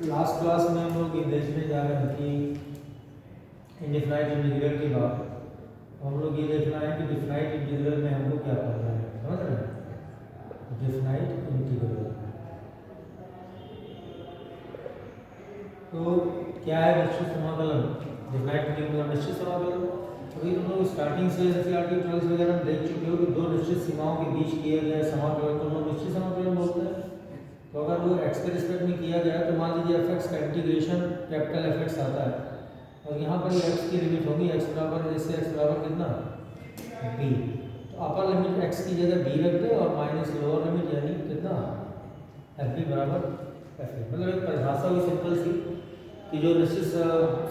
Last class में हम लोग ये देखने जा रहे हैं कि इनडिफाइनाइट इंटीग्रल के बाद हम लोग ये देखना है कि डिफाइनाइट इंटीग्रल में हमको क्या पढ़ना है, समझ रहे हैं। डिफाइनाइट इंटीग्रल तो क्या है? निश्चित समाकलन। डिफाइनाइट इंटीग्रल निश्चित समाकलन। अभी तुम लोग स्टार्टिंग से एनसीईआरटी ट्वेल्थ वगैरह में देख चुके हो कि दो निश्चित सीमाओं के बीच किया गया समाकलन को हम लोग निश्चित समाकलन बोलते हैं। तो अगर वो एक्स के रिस्पेक्ट में किया गया तो मान लीजिए एफ एक्स का इंटीग्रेशन कैपिटल एफ एक्स आता है और यहाँ पर एक्स की लिमिट होगी एक्स बराबर जैसे एक्स बराबर कितना बी, तो अपर लिमिट एक्स की जगह बी रख दे और माइनस लोअर लिमिट यानी कितना एफ बी बराबर एफ ए। मतलब एक परिभाषा हुई सिंपल सी कि जो निश्चित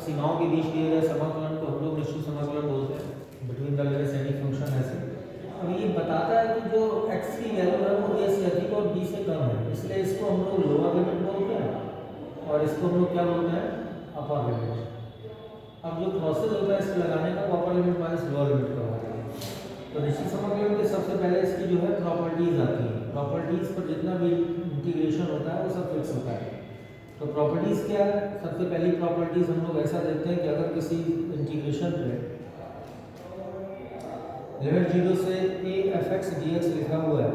सीमाओं के बीच किए गए समाकलन को हम लोग निश्चित समाकलन बोलते हैं, between the limits any function ऐसे। अब ये बताता है कि जो x की वैल्यू है वो a से अधिक और b से कम है, इसलिए इसको हम लोग लोअर लिमिट बोलते हैं और इसको हम लोग क्या बोलते हैं अपर लिमिट। अब जो प्रोसेस होता है इसको लगाने का वो अपर लिमिट माइनस लोअर लिमिट का होता है। तो निश्चित समाकलन के सबसे पहले इसकी जो है प्रॉपर्टीज आती है। प्रॉपर्टीज पर जितना भी इंटीग्रेशन होता है वो सब फिक्स होता है। तो प्रॉपर्टीज क्या है? सबसे पहली प्रॉपर्टीज हम लोग ऐसा देखते हैं कि अगर किसी इंटीग्रेशन पे लिमिट 0 से a F x D x लिखा हुआ है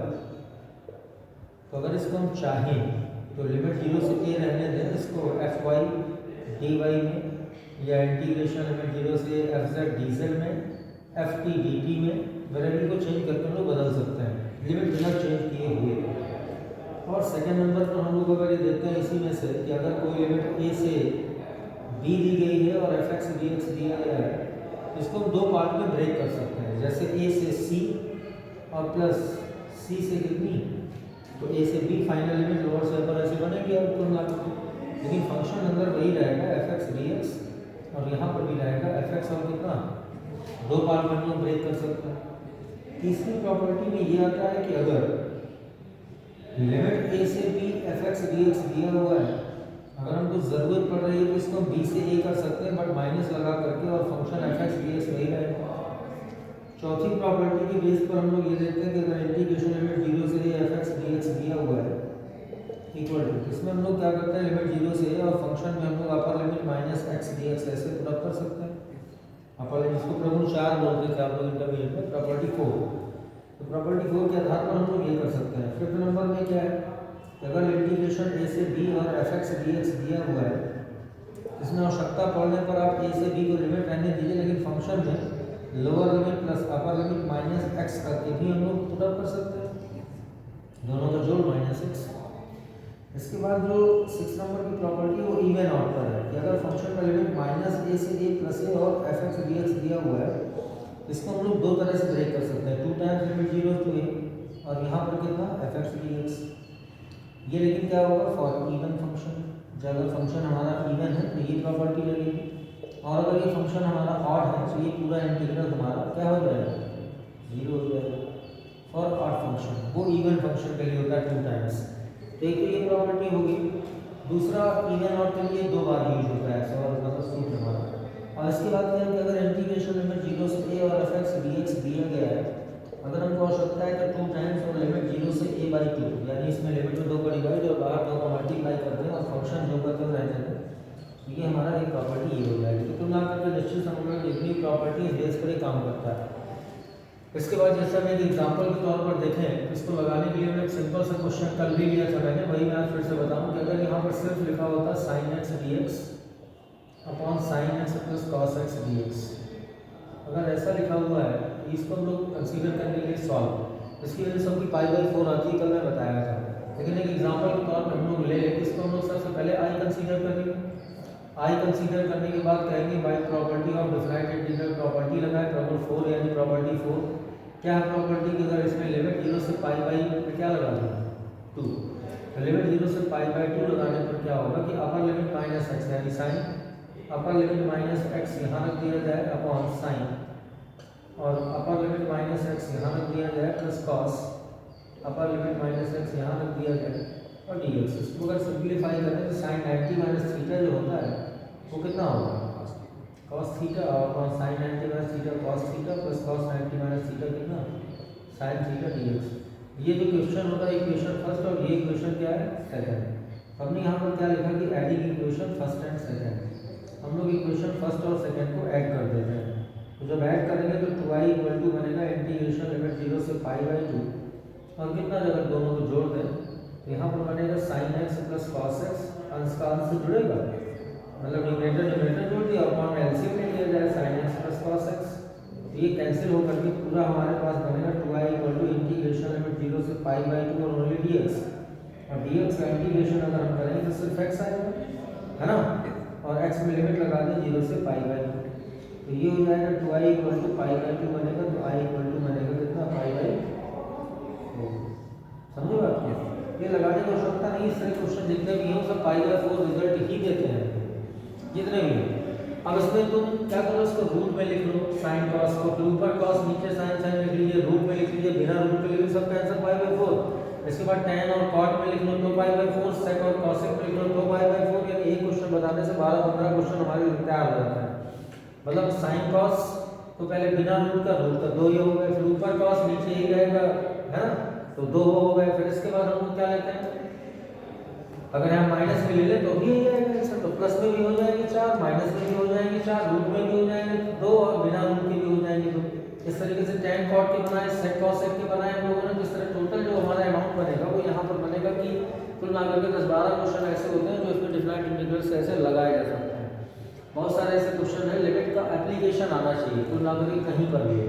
तो अगर इसको हम चाहें तो लिमिट 0 से a रहने दें, इसको एफ वाई डी वाई में या इंटीग्रेशन लिमिट 0 से एफ जेड डी जेड में एफ टी डी टी में वेरिएबल को चेंज करके हम लोग बदल सकते हैं लिमिट बिना चेंज किए हुए। और सेकेंड नंबर पर हम लोग अगर ये देखते हैं इसी में से कि अगर कोई लिमिट a से b दी गई है और एफ एक्स डी एक्स दिया गया है इसको हम दो पार्ट में ब्रेक कर सकते हैं, जैसे a से c और प्लस c से कितनी, तो a से b फाइनल लिमिट लोअर से अपर ऐसे बनेगी और तुम लागू, लेकिन फंक्शन अंदर वही रहेगा एफ एक्स डी एक्स और यहाँ पर भी रहेगा एफ एक्स और कितना, दो पार्ट में हम लोग ब्रेक कर सकते हैं। तीसरी प्रॉपर्टी में ये आता है कि अगर लिमिट a से b F x D x दिया हुआ है, अगर हमको जरूरत पड़ रही है तो इसको b से a कर सकते हैं बट माइनस लगा करके और function F x D x वही रहेगा। चौथी प्रॉपर्टी के बेस पर हम लोग ये देखते हैं कि अगर इंटीग्रेशन लिमिट 0 से a F x D x दिया हुआ है इक्वल टू, इसमें हम लोग क्या करते हैं लिमिट 0 से a और फंक्शन में हम लोग अपर limit minus x D x ऐसे पुट अप कर सकते हैं। अपर लिमिट इसको प्रॉब्लम 4 बोलते थे आप लोग इंटरमीडिएट में, प्रॉपर्टी 4। तो प्रॉपर्टी 4 के आधार पर हम लोग ये कर सकते हैं। फिफ्थ नंबर में क्या है, अगर इंटीग्रेशन a से b और एफ एक्स डी एक्स दिया हुआ है इसमें आवश्यकता पड़ने पर आप a से b को लिमिट रहने दीजिए, लेकिन फंक्शन में लोअर लिमिट प्लस अपर लिमिट माइनस एक्स करके भी हम लोग पुट अप कर सकते हैं, दोनों का जोड़ माइनस एक्स। इसके बाद जो 6 नंबर की प्रॉपर्टी वो इवन आउट पर है कि अगर फंक्शन में लिमिट माइनस a से a प्लस a और एफ एक्स डी एक्स दिया हुआ है इसको हम लोग दो तरह से ब्रेक कर सकते हैं, 2 टाइम्स लिमिट 0 टू a और यहाँ पर कितना एफ एक्स डी एक्स। ये लेकिन क्या होगा फॉर इवन फंक्शन, जब अगर फंक्शन हमारा इवन है तो ये प्रॉपर्टी लगेगी और अगर ये फंक्शन हमारा ऑड है तो ये पूरा इंटीग्रल हमारा क्या हो जाएगा 0 हो जाएगा। फॉर ऑड फंक्शन वो इवन फंक्शन के लिए होता है 2 टाइम्स। तो एक तो ये प्रॉपर्टी होगी, दूसरा इवन ऑड के लिए 2 बार यूज होता है और मतलब सूत्र हमारा। और इसके बाद क्या है कि अगर इंटीग्रेशन लिमिट 0 से a और एफ एक्स डी एक्स दिया गया है, अगर हमको आवश्यकता है कि 2 टाइम्स और लिमिट 0 से a बाई 2 यानी इसमें लिमिट में 2 का डिवाइड और बाहर 2 का मल्टीप्लाई कर दें और फंक्शन जो का तो रहने दें, ये हमारा एक प्रॉपर्टी ये हो जाएगी। तो तुम करके निश्चित समाकलन जितनी प्रॉपर्टी है बेस पर ही काम करता है। इसके बाद जैसा मैं एक एग्जांपल के तौर पर देखें, इसको लगाने के लिए मैं एक सिंपल सा क्वेश्चन कल भी लिया था मैंने, वही मैं आज फिर से बताऊं कि अगर यहाँ पर सिर्फ लिखा होता sine x D x upon sine x plus cos x D x, अगर ऐसा लिखा हुआ है तो इसको हम लोग कंसीडर करने के लिए सॉल्व, इसकी वजह से सबकी π/4 आती है, कल मैं बताया था। लेकिन एक एग्जाम्पल के तौर पर हम लोग ले लें, इसको हम लोग सबसे पहले आई कंसीडर करेंगे। आई कंसीडर करने के बाद कहेंगे by property of definite integral property लगाए, प्रॉपर्टी 4 यानी प्रॉपर्टी 4 क्या है प्रॉपर्टी की, अगर इसमें लिमिट 0 से π/2 क्या लगा दें 2, तो लिमिट 0 से π/2 लगाने पर क्या होगा कि अपर लिमिट माइनस एक्स यानी sine, upper limit minus x यहाँ रख दिया जाए अपॉन साइन और अपर लिमिट माइनस एक्स यहाँ रख दिया जाए प्लस कॉस, अपर लिमिट माइनस एक्स यहाँ रख दिया जाए और डी एक्स। इसको अगर सिंप्लीफाई करें तो साइन 90 माइनस थीटा जो होता है वो कितना होगा कॉस थीटा और sine 90 minus theta cos theta plus cos 90 minus theta कितना साइन थीटा डी एक्स। ये जो क्वेश्चन होता है इक्वेशन फर्स्ट और ये इक्वेशन क्या है सेकंड। हमने यहाँ पर क्या लिखा कि adding equation first and second, हम लोग इक्वेशन फर्स्ट और सेकंड को ऐड कर देते हैं। तो जब ऐड करेंगे तो 2i इक्वल टू बनेगा इंटीग्रेशन लिमिट 0 से पाई बाई 2 और कितना जगह दोनों को जोड़ दें तो यहाँ पर बनेगा sine x plus cos x, अंश का अंश से जुड़ेगा मतलब न्यूमरेटर जोड़ दिया और कॉमन एलसीएम ले लिया जाए sine x plus cos x, तो ये कैंसिल होकर के पूरा हमारे पास बनेगा 2i equal to integration limit 0 से पाई बाई 2 और ओनली dx, और dx का इंटीग्रेशन अगर हम करेंगे तो सिर्फ x आएगा है ना, और x में लिमिट लगा दें 0 से पाई बाई 2, तो ये हो जाएगा 2i equal to pi by 2 बनेगा, तो i इक्वल टू बनेगा कितना पाई बाई 4। समझो बात क्या, ये लगाने की आवश्यकता नहीं, इस तरह क्वेश्चन जितने भी हैं सब पाई बाई 4 रिजल्ट ही देते हैं जितने भी हैं। अब इसमें तुम क्या करो, इसको रूट में लिख लो साइन कॉस को, फिर ऊपर कॉस नीचे साइन साइन लिख लीजिए, रूट में लिख लीजिए, बिना रूट के लिए सब का आंसर पाई बाई 4। इसके बाद tan और cot में लिख लो तो पाई बाई 4, sec और cosec में लिख लो तो पाई बाई 4, यानी एक क्वेश्चन बताने से 12-15 क्वेश्चन हमारे लिए तैयार हो जाता है। मतलब साइन कॉस तो पहले बिना रूट का 2 ये हो गए, फिर ऊपर कॉस नीचे ही रहेगा है ना, तो 2 हो गए, फिर इसके बाद हम लोग क्या लेते हैं, अगर हम माइनस में ले लें तो भी यही आएगा आंसर, तो प्लस में भी हो जाएंगे 4, माइनस में भी हो जाएंगे 4, रूट में भी हो जाएंगे 2 और बिना रूट के भी हो जाएंगे 2। इस तरीके से tan cot के बनाए, sec cosec के बनाए हम लोगों ने, तो इस तरह टोटल जो हमारा अमाउंट बनेगा वो यहाँ पर बनेगा कि कुल मिलाकर के 10-12 क्वेश्चन ऐसे होते हैं जो इसमें डिफरेंट इंटीग्रल्स ऐसे लगाए जा सकते हैं। बहुत सारे ऐसे क्वेश्चन है, लिमिट का एप्लीकेशन आना चाहिए कुल मिलाकर के कहीं पर भी।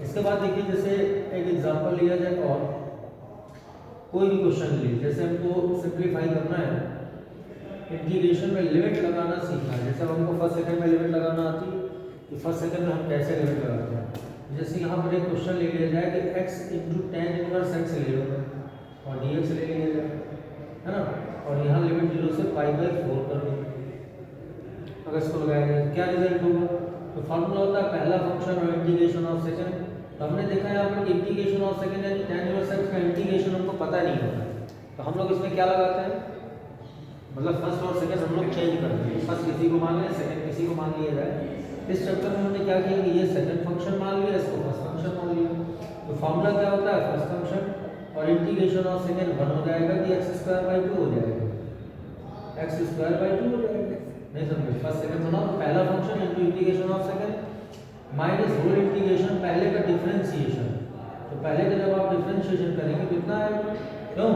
इसके बाद देखिए जैसे एक एग्जांपल लिया जाए और कोई भी क्वेश्चन लीजिए, जैसे हमको सिंप्लीफाई करना है, इंटीग्रेशन में लिमिट लगाना सीखना है। जैसे हमको फर्स्ट सेकंड में लिमिट लगाना आती है कि फर्स्ट सेकंड में हम कैसे लिमिट लगाते हैं। जैसे यहाँ पर एक क्वेश्चन ले लिया जाए कि x into tan inverse x ले लो और dx ले लिया जाए है ना, और यहाँ लिमिट 0 से पाई बाई 4 कर दो, अगर इसको लगाया जाए तो क्या रिजल्ट होगा, तो फॉर्मूला होता है पहला फंक्शन और इंटीग्रेशन ऑफ सेकंड। तो हमने देखा यहाँ पर इंटीग्रेशन ऑफ सेकंड यानी tan इनवर्स x का इंटीग्रेशन हमको पता नहीं होता, तो हम लोग इसमें क्या लगाते हैं, मतलब फर्स्ट और सेकंड हम लोग चेंज करते हैं, फर्स्ट किसी को मान लें सेकंड किसी को मान लिया जाए। इस चक्कर में हमने क्या किया कि ये सेकंड फंक्शन मान लिया, इसको फर्स्ट फंक्शन मान लिया, तो फॉर्मूला क्या होता है फर्स्ट फंक्शन और इंटीग्रेशन ऑफ सेकंड 1 हो जाएगा कि x² 2 हो जाएगा, x² 2 हो जाएगा। नहीं समझे, फर्स्ट सेकंड बनाओ, पहला function into integration of second minus whole integration पहले का डिफरेंशिएशन, तो पहले का जब आप डिफरेंशिएशन करेंगे कितना आएगा, क्यों,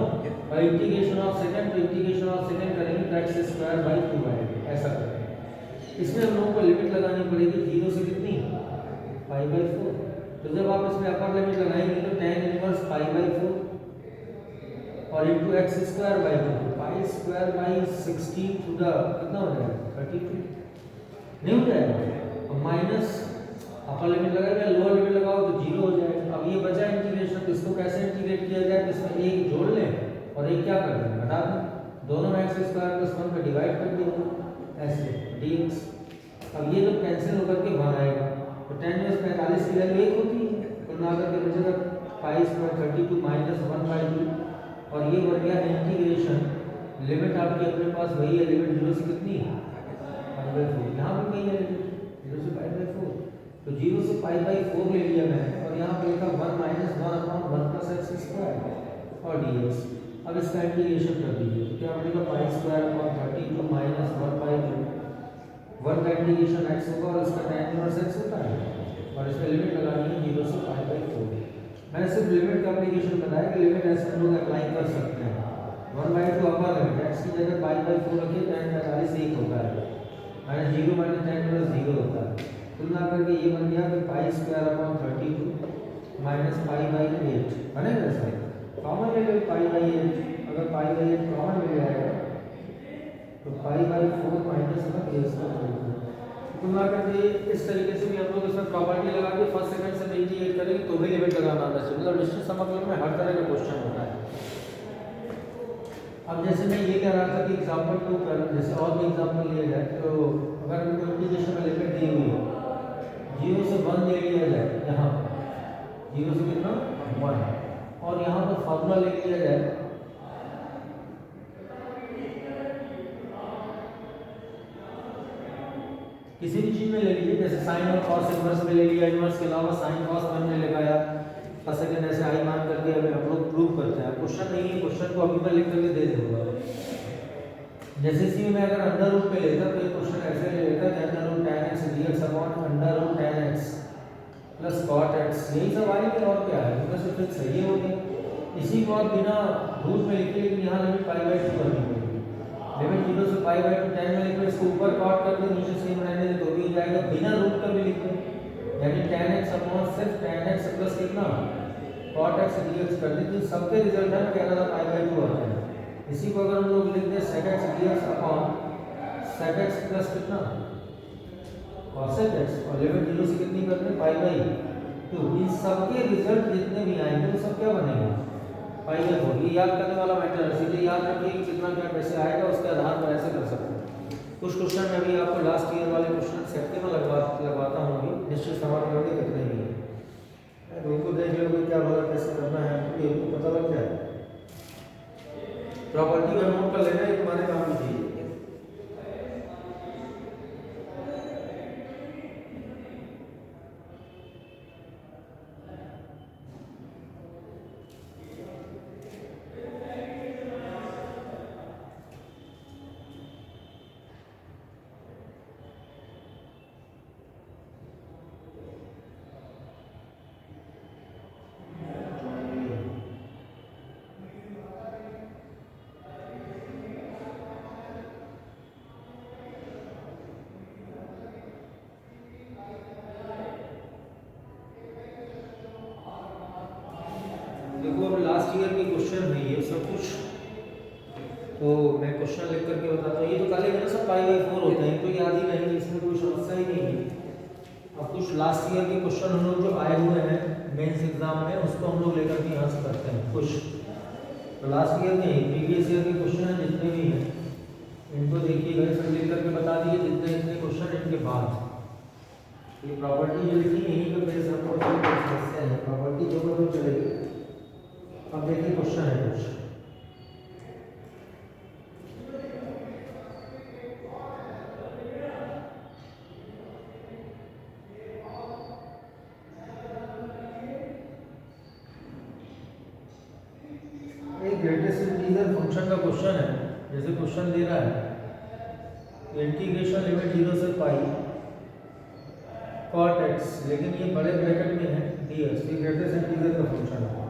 और इंटीग्रेशन ऑफ सेकंड, तो इंटीग्रेशन ऑफ सेकंड करेंगे तो x² 2 आएगा, ऐसा करेंगे। इसमें हम लोगों को लिमिट लगानी पड़ेगी 0 से कितनी पाई बाई 4, तो जब आप इसमें अपर लिमिट लगाएंगे तो tan इनवर्स पाई बाई 4 और into x² 2, pi square by 16 to the कितना हो जाएगा 32 नहीं हो जाएगा, और माइनस अपर लिमिट लगाएगा लोअर लिमिट लगाओ तो 0 हो जाएगा। अब ये बचा इंटीग्रेशन, तो इसको कैसे इंटीग्रेट किया जाए, तो इसमें एक जोड़ लें और एक क्या कर दें घटा दें, दोनों में x² + 1 का डिवाइड कर दिया ऐसे dx। अब ये जब कैंसिल होकर के 1 आएगा तो tan इनवर्स 45 की वैल्यू 1 होती है, तो ना करके बचेगा पाई स्क्वायर 32 माइनस 1/2, और ये बन गया इंटीग्रेशन लिमिट आपकी अपने पास वही है, लिमिट 0 से कितनी पाई बाई 4, यहाँ भी वही है लिमिट 0 से पाई बाई 4, तो 0 से पाई बाई 4 ले लिया मैंने और यहाँ पे लिखा 1 माइनस 1/1 + x² और dx। अब इसका इंटीग्रेशन कर दीजिए तो क्या बनेगा पाई² 32 माइनस 1/2, 1 का इंटीग्रेशन x होगा और इसका tan इनवर्स x होता है, और इसमें लिमिट लगानी है 0 से पाई बाई 4। मैंने सिर्फ लिमिट का एप्लीकेशन बताया कि लिमिट ऐसे हम लोग अप्लाई कर सकते हैं, 1/2 अपर लिमिट x की जगह पाई बाई 4 रखिए tan 45 1 होता है, माइनस 0 माइनस tan इनवर्स 0 होता है, तुलना करके ये बन गया कि पाई² 32 माइनस पाई बाई 8 बनेगा ऐसा, कॉमन ले लो पाई बाई 8, अगर पाई बाई 8 कॉमन मिल जाएगा तो पाई बाई 4 माइनस का इसका तुलना करके इस तरीके से भी हम लोग इसमें प्रॉपर्टी लगा के फर्स्ट सेकंड से इंटीग्रेट करेंगे तो भी लिमिट लगाना आना चाहिए, मतलब डिस्टेंस समाकलन में हर तरह का क्वेश्चन होता है। अब जैसे मैं ये कह रहा था कि एग्जांपल 2 कर, जैसे और भी एग्जांपल लिया जाए, तो अगर हमको इंटीग्रेशन में लिमिट दी हुई है 0 से 1 ले लिया जाए, यहाँ 0 से कितना 1, और यहाँ पर फॉर्मूला ले लिया जाए किसी भी चीज में ले लीजिए, जैसे साइन और कॉस इनवर्स में ले लिया, इनवर्स के अलावा साइन कॉस 1 में लगाया, फर्स्ट सेकंड ऐसे आई मान करके हमें हम लोग प्रूव करते हैं। क्वेश्चन नहीं है, क्वेश्चन को अभी मैं लिख करके दे दूंगा। जैसे इसी में अगर अंडर रूट पे लेता तो ये क्वेश्चन ऐसे ले लेता कि under root tan x dx upon under root tan x plus cot x, यही सब आएंगे और क्या है, इनमें से फिर सही हो गया। इसी को आप बिना रूट में लिखे, लेकिन यहाँ लिमिट पाई बाई 2 करनी पड़ेगी। लिमिट 0 से पाई बाई 2 tan में लिखो, इसको ऊपर cot कर दो, नीचे सेम रहने दे तो भी हो जाएगा। बिना रूट का भी लिखो, यानी tan x अपॉन सिर्फ tan x प्लस कितना cot x dx कर दी, तो सबके रिजल्ट है क्या था पाई बाई 2 आता है। इसी को अगर हम लोग लिख दें sec x dx upon sec x plus कितना cos x, और लिमिट 0 से कितनी करते हैं पाई बाई 2, इन सबके रिजल्ट जितने भी आएंगे वो सब क्या बनेंगे पाई बाई 4। ये याद करने वाला मैटर है, सीधे याद रखिए कि कितना क्या कैसे आएगा, उसके आधार पर ऐसे कर सकते हैं। कुछ क्वेश्चन में भी आपको लास्ट ईयर वाले क्वेश्चन सेफ्टी में लगवाता हूँ, अभी निश्चित सवाल करोगे कितने भी है, उनको देख लोगे क्या भला कैसे करना है, ये पता लग जाए। प्रॉपर्टी का नोट कर लेना, ये तुम्हारे काम की चीज है। देखो अब लास्ट ईयर के क्वेश्चन है ये सब कुछ, तो मैं क्वेश्चन लिख करके बताता हूँ। ये तो पहले मेरे सब पाई बाई 4 होते हैं, तो याद ही रहेंगे, इसमें कोई समस्या ही नहीं है। अब कुछ लास्ट ईयर के क्वेश्चन हम लोग जो आए हुए हैं मेंस एग्जाम में, उसको हम लोग लेकर के यहाँ से करते हैं कुछ। तो लास्ट ईयर के प्रीवियस ईयर के क्वेश्चन हैं जितने भी हैं, इनको देखिएगा, सब लिख करके बता दिए जितने जितने क्वेश्चन इनके बाद। ये प्रॉपर्टी जो लिखी यहीं पर मेरे सपोर्ट समस्या है, प्रॉपर्टी जो मतलब चलेगी। अब देखिए क्वेश्चन है कुछ, एक ग्रेटेस्ट इंटीजर फंक्शन का क्वेश्चन है। जैसे क्वेश्चन दे रहा है इंटीग्रेशन लिमिट 0 से पाई cot x, लेकिन ये बड़े ब्रैकेट में है dx, ये ग्रेटेस्ट इंटीजर का फंक्शन है।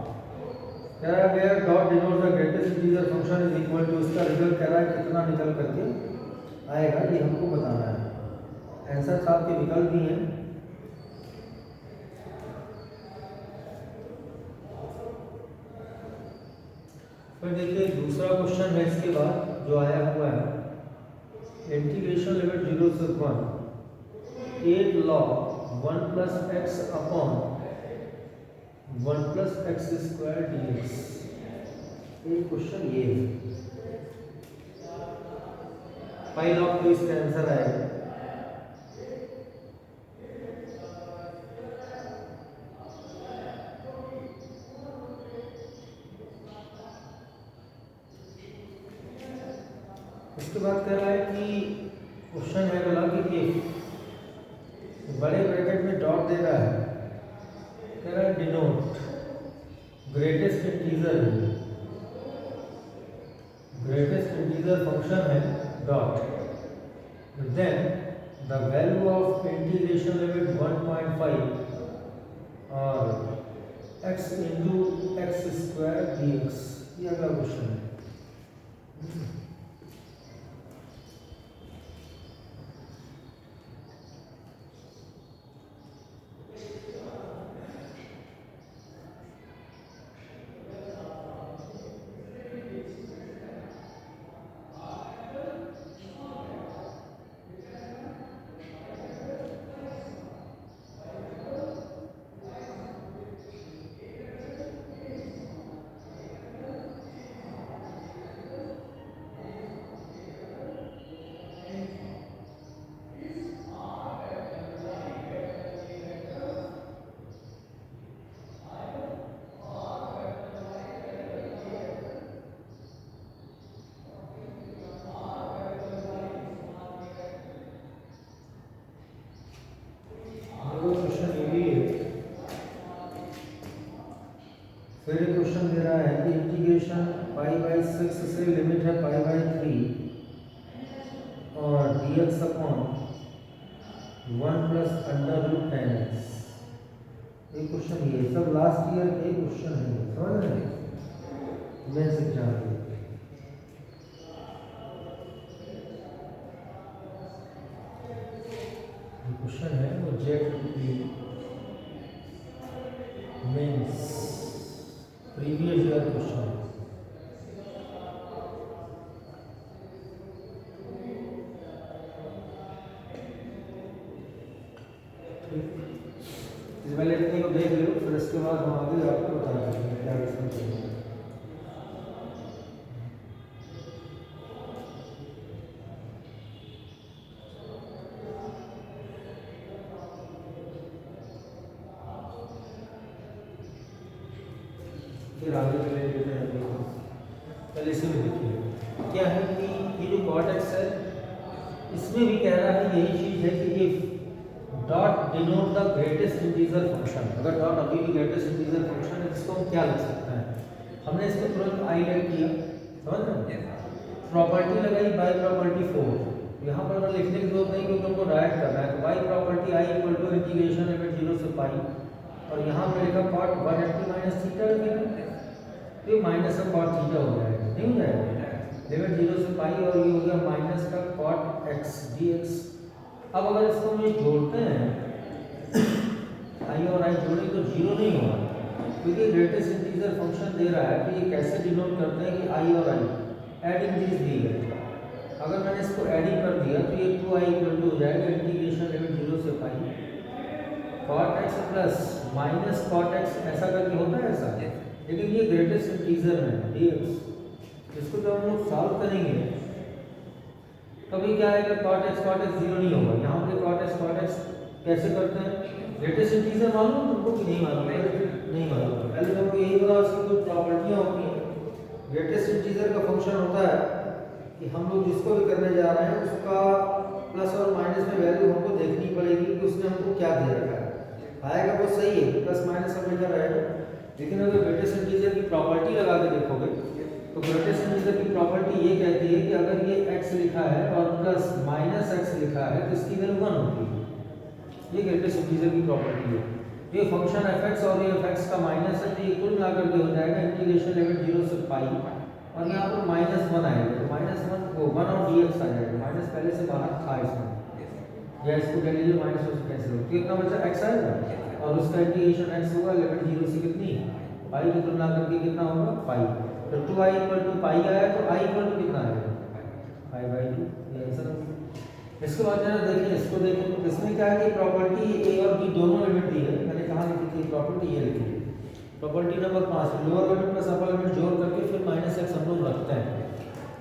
कह रहा है where dot denotes the greatest integer function is equal to, इसका रिजल्ट कह रहा है कितना निकल करके आएगा, ये हमको बताना है। आंसर आपके विकल्प भी हैं, फिर देखिए दूसरा क्वेश्चन है इसके बाद जो आया हुआ है इंटीग्रेशन लिमिट 0 से 1 8 log 1 plus x upon 1 plus x square dx। ये क्वेश्चन ये है, पाई लॉग, तो इसका आंसर आएगा। इसके बाद कह रहा है कि क्वेश्चन है बोला कि बड़े ब्रैकेट में डॉट दे रहा है, कह रहा है डिनोट ग्रेटेस्ट इंटीजर है, ग्रेटेस्ट इंटीजर फंक्शन है dot, then the value of integration limit 1.5 और x into x square dx। ये अगला क्वेश्चन है। क्वेश्चन दे रहा है कि इंटीग्रेशन पाई बाई 6 से लिमिट है पाई बाई 3 और dx upon 1 plus under root 10x। ये क्वेश्चन, ये सब लास्ट ईयर के क्वेश्चन है, समझ रहे हैं, मेंस एग्जाम के। क्वेश्चन है वो JEE mains previous year question है। इस पहले इतने को देख लो, फिर इसके बाद हम आगे आपको बता देंगे क्या इसमें चाहिए। फिर आगे चले देते हैं। पहले इसे भी देखिए क्या है कि ये जो कॉर्टेक्स है इसमें भी कह रहा है यही चीज़ है कि ये dot denote the greatest integer function. अगर डॉट अभी भी ग्रेटेस्ट इंटीजर फंक्शन है इसको हम क्या लिख सकते हैं, हमने इसमें तुरंत आई लेट किया, समझ रहे हैं, प्रॉपर्टी लगाई बाई प्रॉपर्टी 4। यहाँ पर हमें लिखने की जरूरत नहीं क्योंकि हमको डायरेक्ट करना है। तो by property I equal to integration limit 0 से पाई, और यहाँ हमने लिखा कॉट 180 माइनस थीटा, तो माइनस का कॉट थीटा हो जाएगा, नहीं हो जाएगा, लिमिट 0 से पाई, और ये हो गया माइनस का कॉट एक्स dx। अब अगर इसको हम जोड़ते हैं आई और आई जोड़ें तो 0 नहीं होगा, क्योंकि ग्रेटेस्ट इंटीजर फंक्शन दे रहा है कि ये कैसे डिनोट करते हैं कि आई और आई एडिंग चीज दी है। अगर मैंने इसको एडिंग कर दिया तो ये 2i इक्वल टू हो जाएगा इंटीग्रेशन लिमिट 0 से pi cot x plus minus cot x, ऐसा करके होता है ऐसा, लेकिन ये ग्रेटेस्ट इंटीजर है dx। इसको जब हम लोग सॉल्व करेंगे तभी क्या आएगा, कॉट एक्स 0 नहीं होगा। यहाँ पे कॉट एक्स कैसे करते हैं, ग्रेटेस्ट इंटीजर मालूम है तुमको कि नहीं मालूम है? नहीं मालूम है। पहले तुमको यही बताओ इसकी कुछ प्रॉपर्टियाँ होती हैं। ग्रेटेस्ट इंटीजर का फंक्शन होता है कि हम लोग जिसको भी करने जा रहे हैं उसका प्लस और माइनस में वैल्यू हमको देखनी पड़ेगी कि उसने हमको क्या दे रखा है। आएगा वो सही है, प्लस माइनस सब लिखा रहेगा, लेकिन अगर ग्रेटेस्ट इंटीजर की प्रॉपर्टी लगा के देखोगे तो ग्रेटेस्ट इंटीजर की प्रॉपर्टी ये कहती है कि अगर ये x लिखा है और प्लस माइनस x लिखा है तो इसकी वैल्यू 1 होगी। ये ग्रेटेस्ट इंटीजर की प्रॉपर्टी है। ये फंक्शन fx और ये fx का माइनस है, तो ये कुल मिलाकर के हो जाएगा इंटीग्रेशन लिमिट 0 से पाई, और यहाँ पर -1 आएगा, तो -1 वो 1 और dx आ जाएगा। माइनस पहले से बाहर था इसमें, या इसको कह लीजिए माइनस से कैंसिल हो, कितना बचा x आएगा, और उसका इंटीग्रेशन x होगा लिमिट 0 से कितनी पाई की तुलना करके कितना होगा पाई। तो 2i इक्वल टू पाई आया तो i इक्वल टू कितना आएगा पाई बाई 2, ये आंसर होगा। इसके बाद जरा देखिए, इसको देखें तो इसमें क्या है कि प्रॉपर्टी a और b दोनों लिमिट दी है। मैंने कहा लिखी थी प्रॉपर्टी, ये लिखी है property number 5, lower limit plus upper limit जोड़ करके फिर -x हम लोग रखते हैं।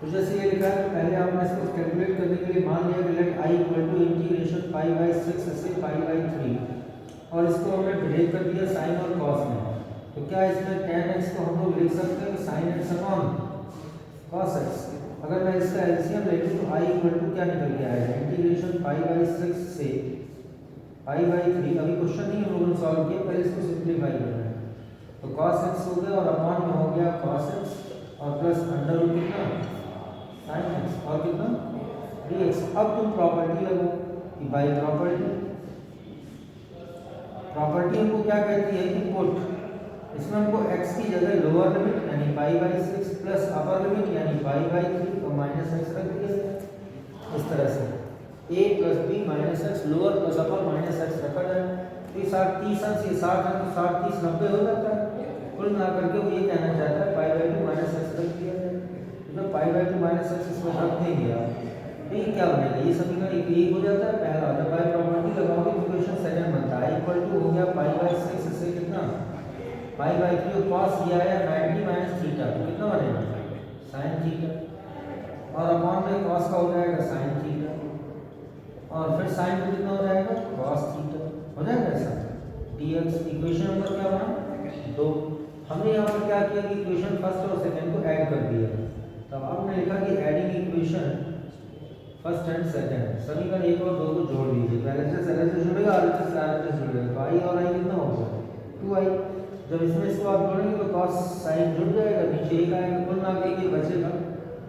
तो जैसे ये लिखा है तो पहले आपने इसको कैलकुलेट करने के लिए मान लिया कि let i equal to integration pi by 6 से पाई बाई 3, और इसको हमने ब्रेक कर दिया साइन और कॉस में। तो क्या इसमें tan x को हम लोग लिख सकते हैं sin x upon cos x। अगर मैं इसका एलसीएम ले लूं तो i इक्वल टू क्या निकल के आएगा, इंटीग्रेशन पाई बाई 6 से पाई बाई 3। अभी क्वेश्चन नहीं हम लोगों ने सॉल्व किया, पहले इसको सिंप्लीफाई करना है। तो cos x हो गया और अपॉन में हो गया cos x और प्लस अंडर रूट कितना sin x और कितना dx। अब तुम प्रॉपर्टी लगो कि बाई प्रॉपर्टी हमको क्या कहती है कि पुट, इसमें हमको x की जगह लोअर लिमिट यानी pi by 6 plus upper limit यानी पाई बाई 3 और माइनस x रख दिया। इस तरह से a plus b minus x lower plus upper minus x रखा जाए तो ये 30 अंश, ये 60 है तो 60 30 90 हो जाता है। कुल मिला करके वो ये कहना चाहता है पाई बाई 2 माइनस x रख दिया जाए। तो जब पाई बाई 2 माइनस x इसमें रख देंगे आप तो ये क्या बनेगा, ये समीकरण एक हो जाता है पहला। जब बाई प्रॉपर्टी लगाओगे तो इक्वेशन सेकंड बनता है, इक्वल टू हो गया पाई बाई 6 से कितना पाई बाई 3 और कॉस ये आया 90 माइनस थीटा, तो कितना बनेगा साइन थीटा, और अपॉन में कॉस का हो जाएगा साइन थीटा, और फिर साइन का कितना हो जाएगा कॉस थीटा, हो जाएगा ऐसा dx। इक्वेशन नंबर क्या बना 2। हमने यहाँ पर क्या किया कि इक्वेशन फर्स्ट और सेकंड को ऐड कर दिया। तब आपने लिखा कि adding equation first and second समीकरण 1 और 2 को जोड़ दीजिए। पहले से जुड़ेगा, आगे से जुड़ेगा, तो i और i कितना होगा 2i। जब इसमें इसको आप जोड़ेंगे तो कॉस साइन जुड़ जाएगा, नीचे एक आएगा, कुल ना के बचेगा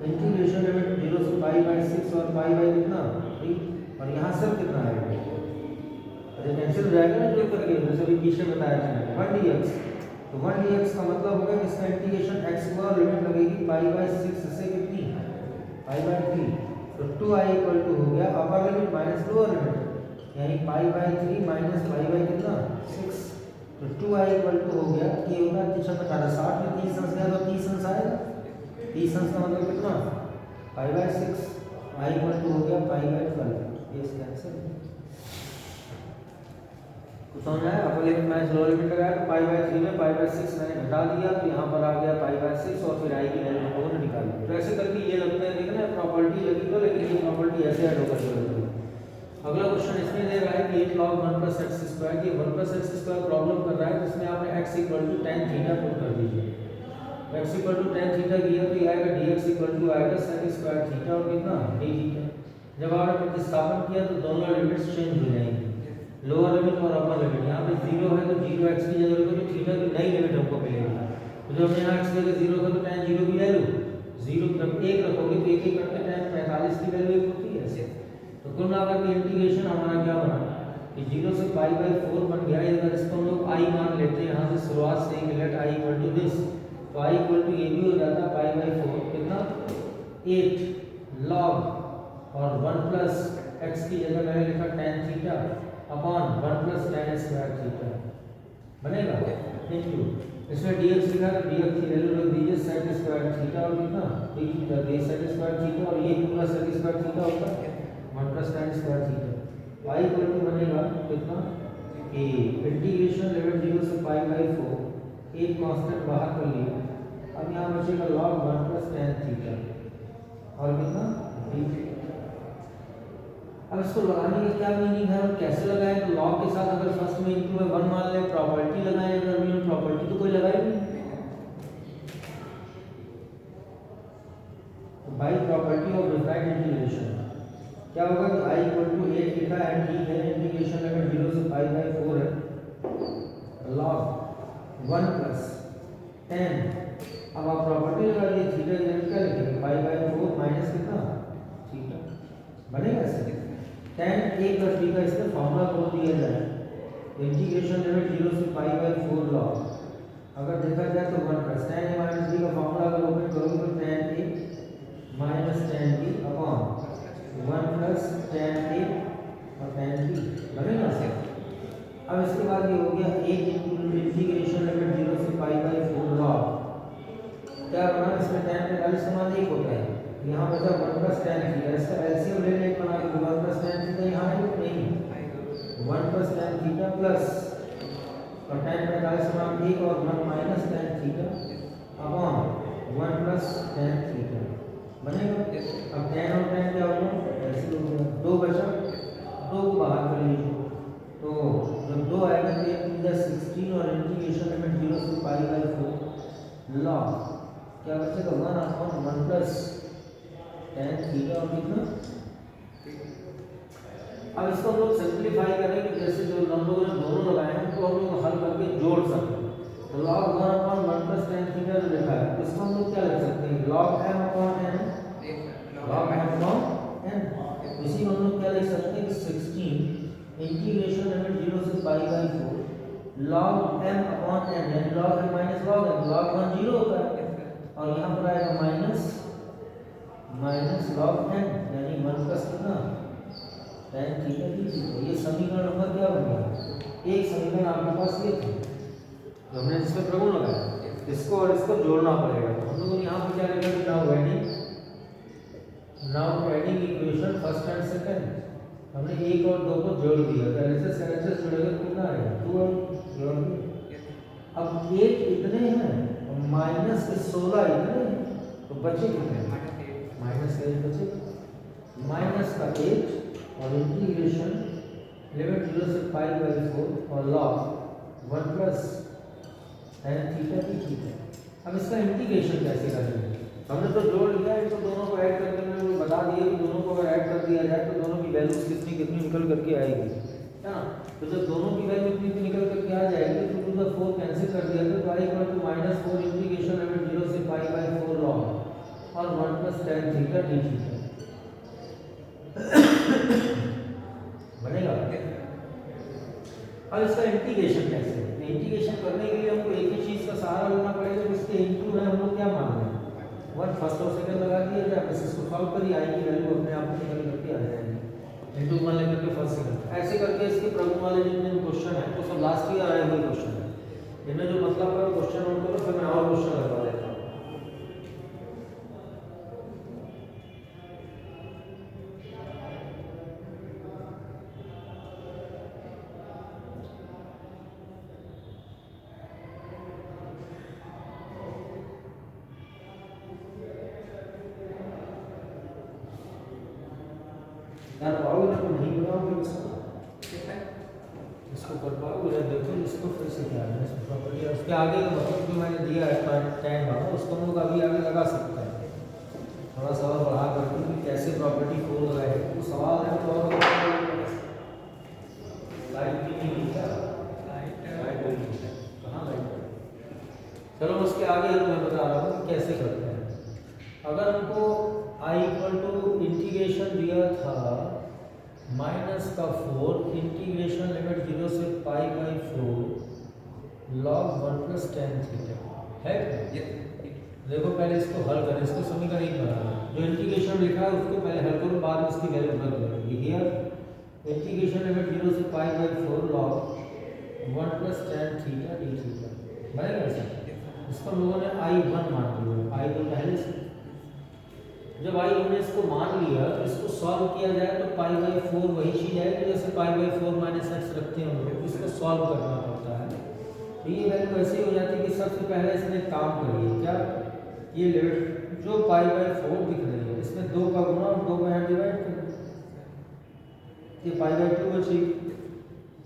इंटीग्रेशन लिमिट 0 से पाई बाई 6 और पाई बाई कितना 3, और यहाँ सब कितना आएगा, अरे कैंसिल हो जाएगा ना जो करके, जैसे अभी पीछे बताया था 1 dx। तो 1 dx का मतलब होगा कि इसका इंटीग्रेशन x हुआ और लिमिट लगेगी पाई बाई 6 से कितनी पाई बाई 3, तो 2i इक्वल टू हो गया upper limit minus lower limit, यानी pi by 3 minus pi by कितना 6, तो 2i इक्वल टू हो गया, ये होगा 60 में 30 अंश गया तो 30 अंश आएगा, 30 अंश का मतलब कितना pi by 6, i equal to हो गया पाई बाई 12, ये इसका आंसर है। तो समझ आया, अपर लिमिट माइनस लोअर लिमिट लगाया तो पाई बाई 3 में पाई बाई 6 मैंने घटा दिया, तो यहाँ पर आ गया पाई बाई 6 और फिर i की वैल्यू को निकाली। तो ऐसे करके ये लगता है देखना प्रॉपर्टी लगी तो, लेकिन ये प्रॉपर्टी ऐसे ऐड होकर चलती है। अगला क्वेश्चन इसमें दे रहा है कि 8 log 1 plus x स्क्वायर की 1 plus x स्क्वायर प्रॉब्लम कर रहा है, जिसमें आपने x equal to tan theta put कर दीजिए। x equal to tan theta किया तो ये आएगा dx इक्वल टू आएगा sec स्क्वायर थीटा और कितना d थीटा। जब आपने प्रतिस्थापन किया तो दोनों लिमिट्स चेंज हो जाएंगी, लोअर लिमिट और अपर लिमिट। यहाँ पे 0 है तो 0x की जगह रखो तो थीटा की नई लिमिट हमको मिलेगी। तो जब यहाँ x जगह 0 का तो tan 0 की वैल्यू 0, जब 1 रखोगे तो 1 करके tan 45 की वैल्यू 1 होती है ऐसे। तो कुल मिलाकर के इंटीग्रेशन हमारा क्या बना कि 0 से पाई बाई 4 बन गया। अगर इसको हम लोग i मान लेते हैं यहाँ से शुरुआत से ही let i equal to this, तो i इक्वल टू ये भी हो जाता है पाई बाई 4 कितना 8 log और 1 प्लस x की जगह मैंने लिखा tan theta upon 1 plus tan square theta बनेगा इनटू इसमें dx लिखा है, dx की वैल्यू रख दीजिए sec स्क्वायर थीटा और कितना d थीटा, ये sec स्क्वायर थीटा और ये पूरा sec स्क्वायर थीटा होता है 1 plus tan square theta. y equal to बनेगा कितना कि इंटीग्रेशन लिमिट 0 से पाई बाई 4 एक कांस्टेंट बाहर कर लिया, अब यहाँ बचेगा log 1 प्लस tan थीटा और कितना d थीटा। अब इसको लगाने का क्या मीनिंग है और कैसे लगाएं, तो log के साथ अगर फर्स्ट में इनटू में 1 मान लें, प्रॉपर्टी लगाएं, अगर हमने प्रॉपर्टी तो कोई लगाई नहीं, तो by property of defined integration क्या होगा कि i इक्वल टू 8 लिखा है, ठीक है, इंटीग्रेशन लिमिट 0 से पाई बाई 4 है log 1 प्लस tan, अब आप प्रॉपर्टी लगा दिए थीटा की जगह क्या लिखेंगे पाई बाई 4 माइनस कितना थीटा बनेगा ऐसे। tan a प्लस b का इसका फॉर्मूला बोल दिया जाए, इंटीग्रेशन लिमिट 0 से पाई बाई 4 log, अगर देखा जाए तो 1 plus tan a minus b का फॉर्मूला अगर ओपन करोगे तो tan a minus tan b upon 1 plus tan a और tan b बनेगा सर। अब इसके बाद ये हो गया इंटीग्रेशन लिमिट 0 से पाई बाई 4 log, क्या बना इसमें tan 45 समान 1 होता है, यहाँ बचा 1 प्लस tan थीटा, इसका एलसीएम ले लें बना के 1 प्लस tan थीटा यहाँ है नहीं 1 प्लस tan थीटा प्लस और tan 45 समान 1 और 1 minus tan theta upon 1 plus tan theta बनेगा। अब tan और tan क्या होगा ऐसे हो गया, 2 बचा, 2 को बाहर कर लीजिए, तो जब 2 आएगा तो 16 और इंटीग्रेशन लिमिट 0 से पाई बाई 4 log क्या बचेगा 1 अपॉन 1 प्लस tan थीटा और कितना। अब इसको हम लोग सिंपलीफाई करेंगे, जैसे जो हम लोगों ने दोनों लगाए हैं तो हम लोग हल करके जोड़ सकते हैं। तो log 1 upon 1 plus tan theta जो लिखा है इसको हम लोग क्या लिख सकते हैं log m upon n, log m upon n, इसी को हम लोग क्या लिख सकते हैं 16 इंटीग्रेशन लिमिट 0 से पाई by 4 log m upon n, यानी log m minus log m, log 1 0 होता है और यहाँ पर आएगा माइनस log n यानी 1 प्लस कितना tan थीटा डी थीटा। ये समीकरण नंबर क्या बन गया, एक समीकरण आपके पास ये था तो हमने इसमें प्रगुण लगाया, इसको और इसको जोड़ना पड़ेगा। तो हम लोगों ने यहाँ पर क्या लिखा now adding equation first and second, हमने 1 और 2 को जोड़ दिया, तो ऐसे से जोड़ेगा तो कितना आएगा 2 और अब 8 इतने हैं और माइनस के 16 इतने हैं, तो बचे कितने माइनस का 8 बचे, माइनस का 8 और इंटीग्रेशन लिमिट 0 से पाई बाई 4 और log 1 plus tan theta D theta. अब इसका इंटीग्रेशन कैसे करेंगे, हमने तो जोड़ लिया, इनको दोनों को ऐड करके मैंने बता दिया कि दोनों को अगर ऐड कर दिया जाए तो दोनों की वैल्यूज कितनी कितनी निकल करके आएगी, है ना। तो जब दोनों की वैल्यू इतनी निकल करके आ जाएगी तो टू द 4 कैंसिल कर दिया तो y equal to -4 integration limit 0 से पाई बाय 4 log और 1 plus tan theta d theta बनेगा। अब इसका इंटीग्रेशन कैसे है? इंटीग्रेशन करने के लिए हमको एक ही चीज़ का सहारा लेना पड़ेगा, जिसके इनटू है हम लोग क्या मान रहे हैं, 1 फर्स्ट और सेकंड लगा दिया जाए, बस इसको सॉल्व करिए, आई की वैल्यू अपने आप निकल करके आ जाएगी, इनटू 1 लेकर के फर्स्ट सेकंड ऐसे करके इसके प्रॉब्लम वाले जितने भी क्वेश्चन है तो सब लास्ट ईयर आए हुए क्वेश्चन है। इनमें जो मतलब का क्वेश्चन नोट करो, फिर मैं और क्वेश्चन लगा देता हूँ। यार पाओगे ना तो नहीं बनाओगे इसको कर पाओगे। देखो इसको फिर से क्या है, इसको प्रॉपर्टी उसके आगे का मतलब जो मैंने दिया है tan वाला, उसको हम लोग अभी आगे लगा सकते हैं। थोड़ा सा और बढ़ा करके कि कैसे प्रॉपर्टी फोर लगाए, तो सवाल है तो और लाइट भी नहीं क्या लाइट कहाँ लाइट। चलो उसके आगे मैं बता रहा हूँ कैसे करते हैं। अगर हमको I इक्वल टू इंटीग्रेशन दिया था -4 इंटीग्रेशन लिमिट 0 से पाई by 4 log 1 plus tan theta है। देखो पहले इसको हल करें, इसको समीकरण एक बनाना, जो इंटीग्रेशन लिखा है उसको पहले हल करो, बाद में इसकी वैल्यू रख लगेगी। हियर इंटीग्रेशन लिमिट 0 से पाई by 4 log 1 plus tan theta d theta बनेगा ऐसा। इसको लोगों ने I1 मान लिया, I1 पहले से जब आई हमने इसको मान लिया तो इसको सॉल्व किया जाए तो पाई बाई 4 वही चीज आएगी जैसे पाई बाई 4 माइनस एक्स रखते हैं हम लोग, इसको सॉल्व करना पड़ता है। तो ये वैल्यू ऐसे ही हो जाती है कि सबसे पहले इसमें काम करिए क्या, ये लिमिट जो पाई बाई 4 दिख रही है इसमें 2 का गुणा और 2 का यहाँ डिवाइड कर, ये पाई बाई 2 बची।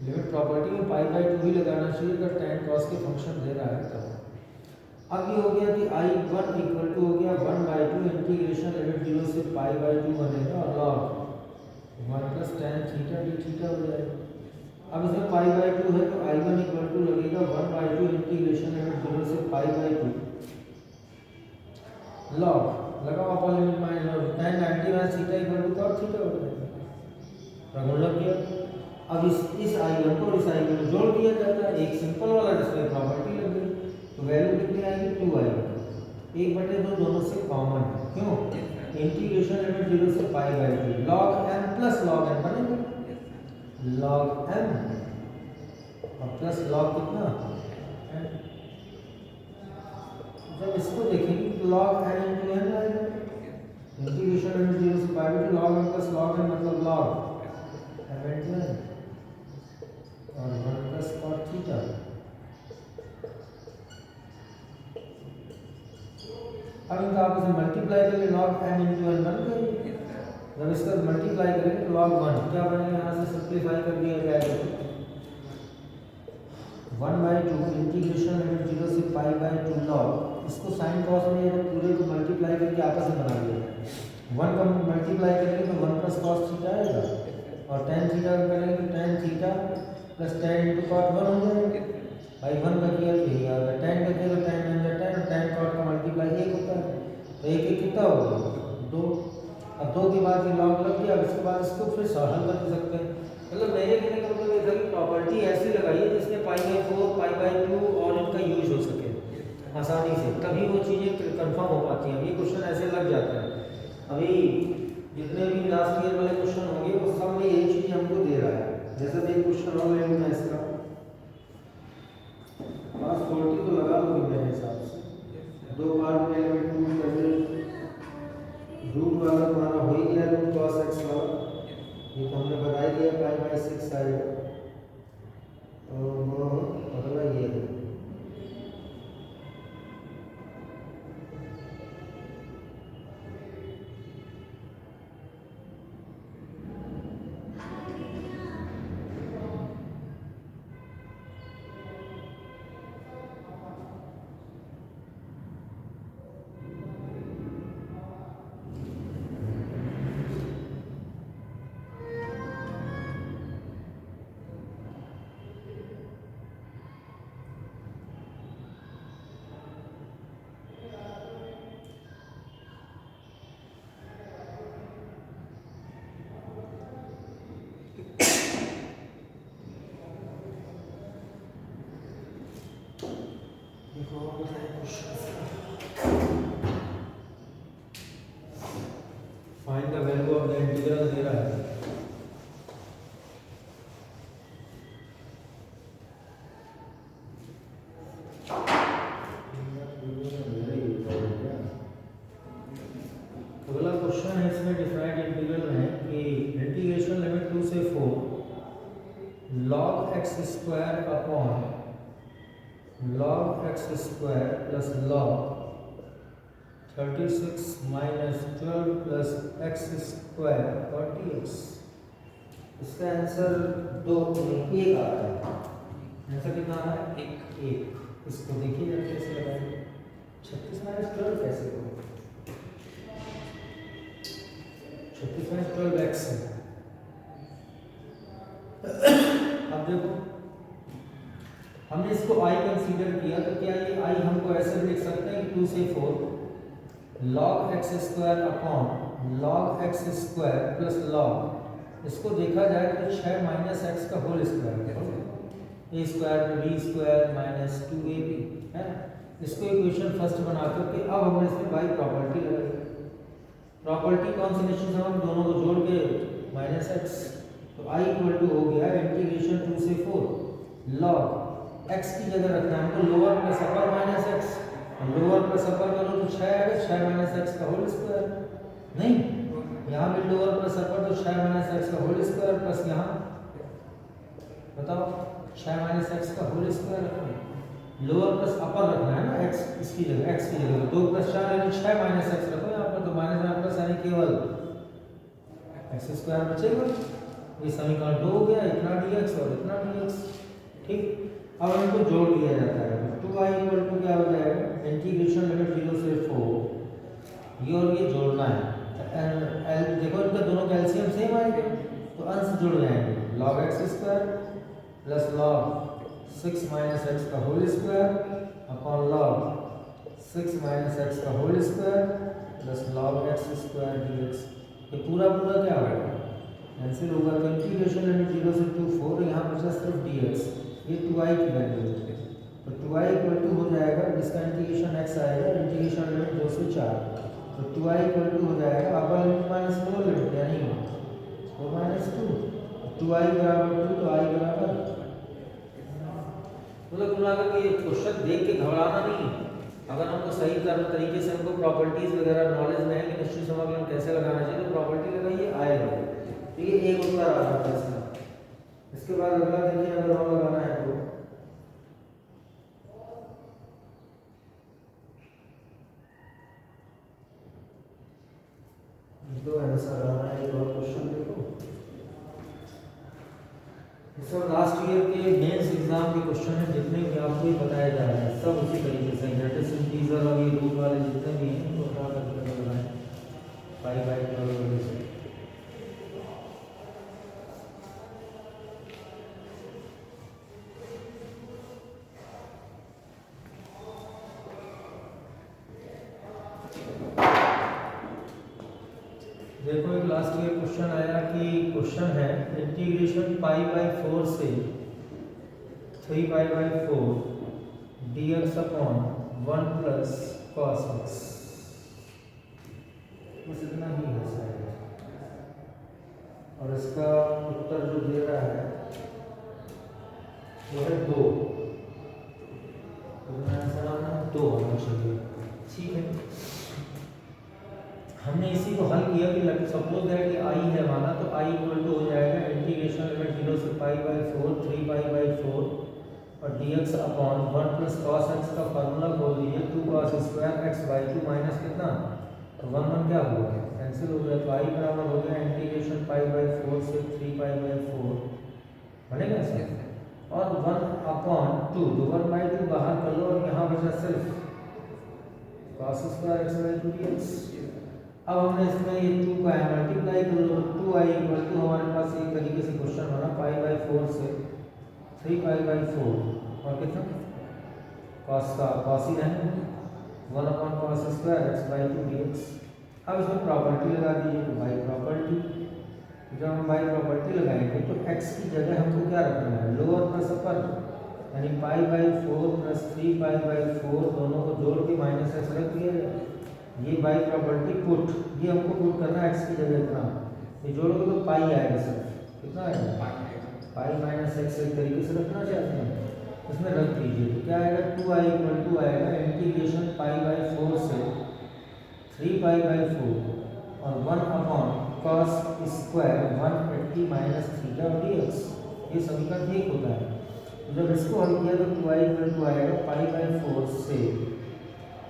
लिमिट प्रॉपर्टी में पाई बाई 2 ही लगाना चाहिए अगर tan cos के फंक्शन दे रहा है तब। अब ये हो गया कि I1 इक्वल टू हो गया 1/2 इंटीग्रेशन लिमिट 0 से पाई बाई 2 बनेगा और log 1 plus tan theta d theta हो जाएगा। अब इसमें पाई बाई 2 है तो I1 इक्वल टू लगेगा 1/2 इंटीग्रेशन लिमिट 0 से पाई बाई 2 log लगाओ upper limit minus tan 90 minus theta equal to cos theta हो जाएगा। प्रगुण लग गया। अब इस I1 को इस I1 को जोड़ दिया जाता है, एक सिंपल वाला जिसमें प्रॉपर्टी लग गई तो वैल्यू कितनी आएगी 2i1, 1/2 दोनों से कॉमन है, क्यों इंटीग्रेशन लिमिट 0 से पाई by 2 log m plus log n बनेगा, log m और प्लस log कितना n। जब इसको देखेंगे तो log n into n आएगा, इंटीग्रेशन लिमिट 0 से पाई by 2 log m plus log n मतलब log m into n और 1 प्लस cos थीटा। अब इनका आपस में मल्टीप्लाई करके log m into n बन गई। जब इसका मल्टीप्लाई करेंगे तो log 1 क्या बनेगा, यहाँ से सिंप्लीफाई कर दिया जाएगा 1/2 इंटीग्रेशन लिमिट 0 से पाई बाई 2 log, इसको साइन कॉस में ये पूरे को मल्टीप्लाई करके आपस में बना लिया, 1 का मल्टीप्लाई करेंगे तो 1 प्लस cos थीटा आएगा और tan थीटा करेंगे तो tan theta plus tan into cot 1 हो जाएगा। भाई 1 का किया तो यही आ गया, tan का किया तो tan बन जाता है और tan cot का मल्टीप्लाई 1 होता है तो 1 कितना होगा 2। अब 2 के बाद ये log लग गया, अब इसके बाद इसको फिर हल कर सकते हैं। मतलब मेरे कहने का मतलब ये था कि प्रॉपर्टी ऐसी लगाइए जिसमें पाई बाई 4 पाई बाई 2 और इनका यूज हो सके आसानी से, तभी वो चीज़ें कंफर्म हो पाती हैं। ये क्वेश्चन ऐसे लग जाता है, अभी जितने भी लास्ट ईयर वाले क्वेश्चन होंगे वो सब में यही चीज़ हमको दे रहा है। जैसे भी क्वेश्चन हो गया मैं इसका पास 40 तो लगा लो मेरे हिसाब से, 2 पार्ट में लिमिट 2 करके रूट वाला तुम्हारा हो ही गया, रूट cos x वाला ये तो हमने बता ही दिया पाई बाई 6 आएगा और अगला ये है गया, इंटीग्रल दे रहा है। अगला क्वेश्चन है इसमें डिफाइंड इंटीग्रल है कि इंटीग्रेशन लिमिट 2 से 4 log x square upon log x square plus log 36 minus 12 plus x square और dx। इसका आंसर 2 1 आता है। आंसर कितना आ रहा है? 1। इसको देखिए जरा कैसे लगाएंगे। 36 माइनस 12 कैसे होगा? 36 माइनस 12 x है। अब देखो हमने इसको i कंसीडर किया तो क्या ये i हमको ऐसे लिख सकते हैं कि 2 से 4 log x square upon log x square plus log, इसको देखा जाए तो 6 माइनस x का whole square a square b square minus 2ab है। इसको इक्वेशन फर्स्ट बना करके अब हमने इसमें बाई प्रॉपर्टी लगाई। प्रॉपर्टी कौन सी निश्चित है? हम दोनों को जोड़ के माइनस x, तो i इक्वल टू हो गया इंटीग्रेशन 2 से 4 log x की जगह रखना है हमको lower plus upper minus x, lower plus अपर करो तो 6 आएगा, 6 माइनस x का होल स्क्वायर। नहीं, यहाँ भी लोअर प्लस अपर तो 6 माइनस x का होल स्क्वायर प्लस यहाँ बताओ 6 माइनस x का होल स्क्वायर रखना, लोअर प्लस अपर रखना है ना x इसकी जगह, x की जगह 2 प्लस 4 यानी 6 माइनस x रखो यहाँ पर, तो माइनस यहाँ प्लस यानी केवल x स्क्वायर बचेगा। ये समीकरण 2 हो गया, इतना dx और इतना dx। ठीक, अब इनको जोड़ दिया जाता है। 2i इक्वल टू क्या हो जाएगा? इंटीग्रेशन लिमिट 0 से 4 ये और ये जोड़ना है। देखो इनका दोनों का एलसीएम सेम आएगा तो अंश जुड़ जाएंगे। log x square plus log 6 minus x का whole square upon log 6 minus x का whole square plus log x square dx। ये पूरा पूरा क्या होगा? आंसर होगा तो इंटीग्रेशन लिमिट 0 से 2 4 यहाँ बचा सिर्फ dx, ये 2i की वैल्यू है तो 2i इक्वल टू हो जाएगा, जिसका इंटीग्रेशन x आएगा इंटीग्रेशन लिमिट 2 से 4 तो 2i इक्वल टू हो जाएगा अपर लिमिट माइनस लोअर लिमिट यानी 4 माइनस 2, 2i बराबर 2 तो i बराबर मतलब कुल अगर ये क्वेश्चन देख के घबराना नहीं है। अगर हमको सही तरीके से हमको प्रॉपर्टीज वगैरह नॉलेज में है कि निश्चित समाकलन कैसे लगाना चाहिए तो प्रॉपर्टी लगाइए आएगा। तो ये एक उत्तर आ रहा था इसका। इसके बाद अगला देखिए अगर और लगाना है तो दो आंसर आ रहा है। एक और क्वेश्चन देखो, इस सब लास्ट ईयर के मेंस एग्जाम के क्वेश्चन है, जितने भी आपको बताया जा रहा है सब उसी तरीके से ग्रेटेस्ट इंटीजर और ये रूट वाले जितने भी हैं वो उठा करके लगाना है पाई बाई वगैरह से। देखो एक लास्ट ईयर क्वेश्चन आया कि क्वेश्चन है इंटीग्रेशन पाई बाई 4 से 3 पाई by 4 dx upon 1 plus cos x, बस इतना ही है शायद। और इसका उत्तर जो दे रहा है वो है 2, तो 2 होना चाहिए। ठीक है, हमने इसी को हल किया कि सपोज दैट कि i है माना तो i इक्वल टू हो जाएगा इंटीग्रेशन लिमिट 0 से पाई बाई 4 3 पाई बाई 4 और dx upon 1 plus cos x का फार्मूला बोल दीजिए 2 cos square x by 2 minus कितना तो 1 1 क्या हो गया कैंसिल हो गया, तो i बराबर हो गया इंटीग्रेशन पाई बाई 4 से 3 पाई बाई 4 बनेगा सर और 1 अपॉन 2 तो 1 बाई 2 बाहर कर लो और यहाँ बचा सिर्फ cos square x by 2 dx। अब हमने इसमें ये 2 का मल्टीप्लाई कर लो 2i इक्वल टू हमारे पास एक तरीके से क्वेश्चन बना पाई बाई 4 से 3 पाई बाई 4 और कितना cos का cos ही रहने 1 upon cos square x by 2 dx। अब इसमें प्रॉपर्टी लगा दीजिए तो बाई प्रॉपर्टी, जब हम बाई प्रॉपर्टी लगाएंगे तो x की जगह हमको क्या रखना है लोअर प्लस अपर यानी pi by 4 plus 3 pi by 4 दोनों को जोड़ के माइनस x रख दिया जाए। ये बाई प्रॉपर्टी पुट, ये हमको पुट करना है x की जगह इतना ये जोड़ोगे तो पाई आएगा सर, कितना आएगा पाई माइनस एक्स। एक तरीके से रखना चाहते हैं उसमें रख दीजिए, तो क्या आएगा 2i इक्वल टू आएगा इंटीग्रेशन पाई बाई 4 से 3 पाई बाई 4 और 1 upon cos square 180 minus theta dx। ये समीकरण एक होता है। तो जब इसको हल किया तो 2i इक्वल टू आएगा पाई बाई 4 से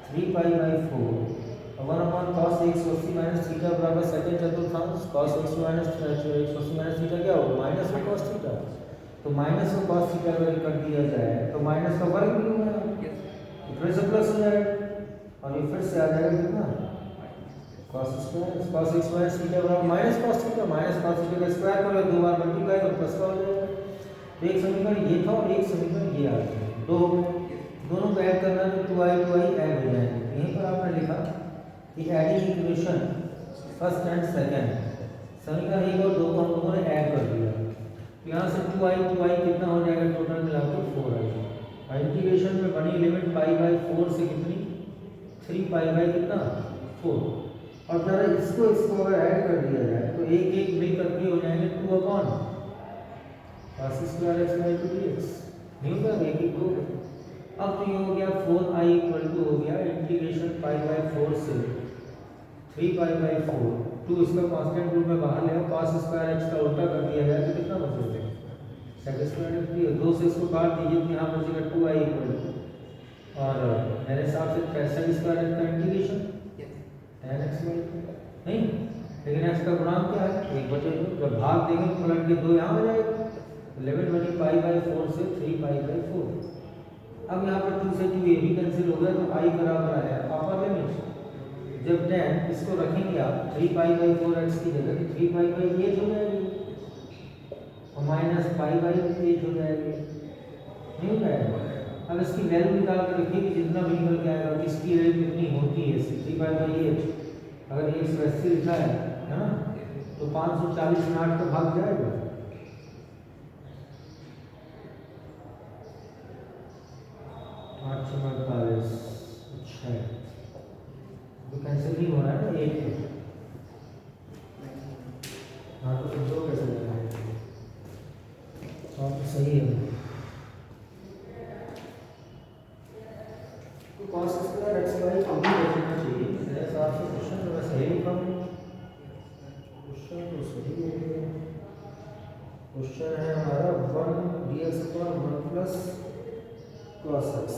3 पाई बाई 4 और 1 अपॉन कॉस 180 माइनस थीटा बराबर सेकंड चतुर्थांश कॉस 180 माइनस थीटा क्या होगा माइनस में कॉस थीटा, तो माइनस में कॉस थीटा अगर कर दिया जाए तो माइनस का वर्ग भी होगा, तो फिर से प्लस हो जाएगा और ये फिर से आ जाएगा कितना cos square cos x minus theta बराबर माइनस कॉस थीटा का स्क्वायर करो, दो बार मल्टीप्लाई करो प्लस का हो जाएगा। तो एक समीकरण ये था और एक समीकरण ये आ गया, दो हो गए। दोनों को ऐड करना है तो 2i ऐड हो जाएंगे। यहीं पर आपने लिखा कि adding equation first and second समीकरण एक और दो को हम लोगों ने ऐड कर दिया, तो यहाँ से 2i कितना हो जाएगा टोटल मिलाकर 4 आएगा। इंटीग्रेशन में बनी लिमिट पाई बाई 4 से कितनी 3 पाई बाई कितना 4, और जरा इसको अगर ऐड कर दिया जाए तो एक एक मिल करके हो जाएंगे 2 upon cos square x by 2dx नहीं होगा एक एक दो। अब तो ये हो गया 4i इक्वल टू हो गया इंटीग्रेशन पाई बाई 4 से 3 पाई बाई 4 2 इसका कांस्टेंट रूप में बाहर ले cos स्क्वायर x का उल्टा कर दिया जाए तो कितना बचेगा sec स्क्वायर x। दो से इसको काट दीजिए तो यहाँ बचेगा 2i इक्वल टू और मेरे हिसाब से sec स्क्वायर x का इंटीग्रेशन tan x नहीं, लेकिन x का गुणांक क्या है 1/2। जब भाग देंगे तो पलट के 2 यहाँ आ जाएगा, लिमिट बनी पाई बाई 4 से 3 पाई बाई 4। अब यहाँ पर 2 से 2 ये भी कैंसिल हो गया तो i बराबर आया अपर लिमिट, जब tan इसको रखेंगे आप 3 पाई बाई 4x की जगह 3 पाई बाई 8 हो जाएगी और माइनस पाई बाई 8 हो जाएगी, नहीं हो जाएगा। अब इसकी वैल्यू निकाल कर रखिए कि जितना भी निकल के आएगा किसकी वैल्यू कितनी होती है 3 पाई बाई 8 अगर 180 लिखा है ना तो 540 में 8 का भाग जाएगा, 848 अच्छा तो कैंसिल नहीं हो रहा है ना 8 पे। हाँ तो दो कैसे जाएगा तो आप सही है। तो cos स्क्वायर x बाई को भी बचना चाहिए मेरे हिसाब से। क्वेश्चन तो मैं सही लिखा हूँ, क्वेश्चन तो सही है। क्वेश्चन है हमारा 1 dx पर 1 प्लस cos x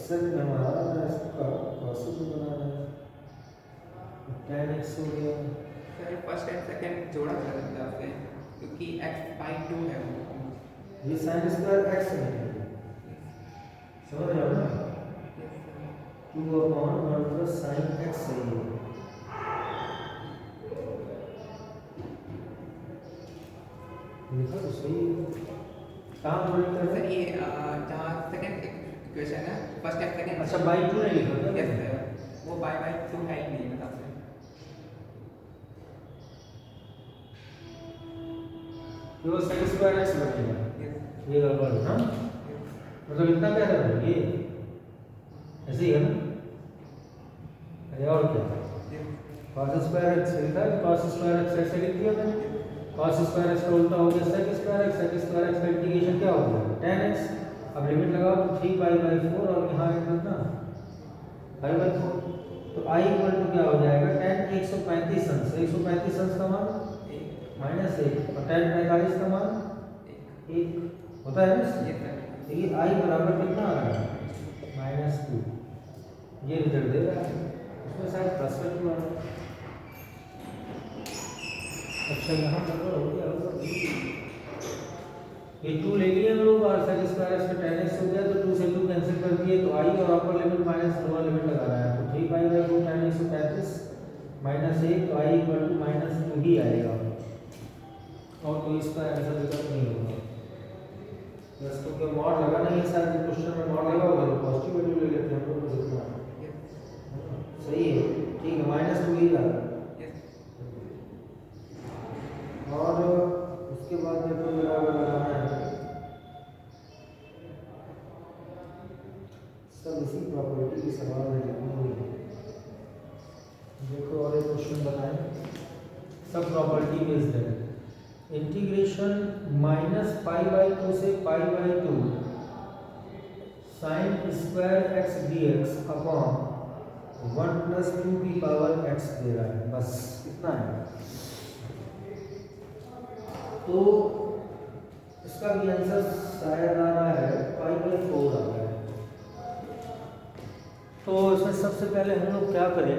सेकंड हमारा इसका cos भी बनाना है tan x हो गया। सर फर्स्ट एंड सेकंड जोड़ा कर सकते हैं आपसे क्योंकि x बाई 2 है ये sin स्क्वायर x है, समझ रहे हो ना 2 अपॉन 1 प्लस sin x है ये। लिखा तो सही है, काम थोड़ी कर सर ये जहाँ सेकंड इक्वेशन है फर्स्ट एंड सेकंड अच्छा बाई 2 नहीं लिखा था यस सर वो बाई 2 है ही नहीं मतलब सर तो sin स्क्वायर x बनेगा यस ये गड़बड़ है ना, मतलब इतना क्या है ये ऐसे ही है ना, अरे और क्या cos स्क्वायर x लिखा है cos स्क्वायर x ऐसे लिख दिया मैंने, cos स्क्वायर x का उल्टा हो गया sec स्क्वायर x का इंटीग्रेशन क्या हो गया tan x। अब लिमिट लगाओ तो 3 पाई बाई 4 और यहाँ है कितना पाई बाई 4 तो i इक्वल टू क्या हो जाएगा tan 135 अंश 135 अंश का मान माइनस 1 और tan 45 का मान 1 होता है ना। देखिए i बराबर कितना आ रहा है -2, ये रिजल्ट दे रहा है उसमें शायद प्लस का क्यों आ रहा है। अच्छा यहाँ पर हो गया ये 2 ले लिए हम लोग और sec स्क्वायर x का tan x हो गया तो 2 से 2 कैंसिल कर दिए तो i और अपर लिमिट माइनस लोअर लिमिट लगा रहा है तो 3 पाई बाई 2 tan 135 माइनस 1 तो i इक्वल टू -2 ही आएगा और कोई इसका आंसर विकल्प नहीं होगा। बस तो क्या मॉड लगा नहीं है शायद क्वेश्चन में मॉड लगा होगा तो पॉजिटिव वैल्यू ले लेते हैं हम लोग जितना सही है ठीक है -2 ही आ और उसके बाद देखो बराबर लगाना है सब इसी प्रॉपर्टी की सवाल में लिखनी हुई है। देखो और एक क्वेश्चन बताएं, सब प्रॉपर्टी बेस्ड है। इंटीग्रेशन -π/2 से π/2 sin square x dx upon 1 + 2 की पावर x दे रहा है, बस इतना है। तो इसका भी आंसर शायद आ रहा है π/4 आ रहा है। तो इसमें सबसे पहले हम लोग क्या करें,